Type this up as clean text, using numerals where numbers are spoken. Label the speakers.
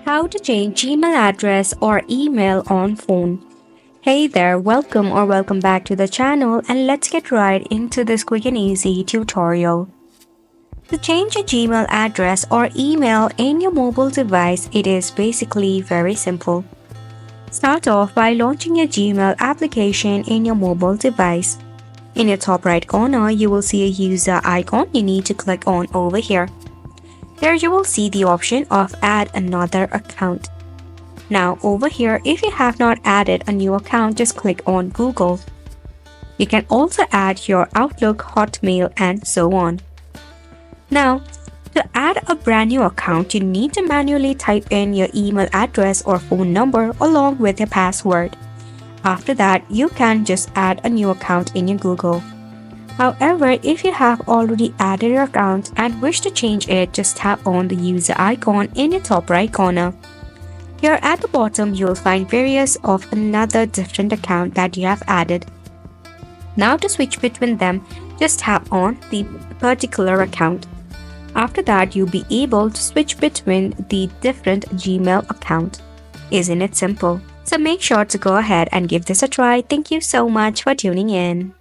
Speaker 1: How to change Gmail address or email on phone. Hey there, welcome back to the channel, and let's get right into this quick and easy tutorial. To change a Gmail address or email in your mobile device, it is basically very simple. Start off by launching your Gmail application in your mobile device. In your top right corner, you will see a user icon you need to click on over here. There you will see the option of add another account. Now over here, if you have not added a new account, just click on Google. You can also add your Outlook, Hotmail, and so on. Now, to add a brand new account, you need to manually type in your email address or phone number along with your password. After that, you can just add a new account in your Google. However, if you have already added your account and wish to change it, just tap on the user icon in your top right corner. Here at the bottom, you will find various of another different account that you have added. Now to switch between them, just tap on the particular account. After that, you'll be able to switch between the different Gmail account. Isn't it simple? So make sure to go ahead and give this a try. Thank you so much for tuning in.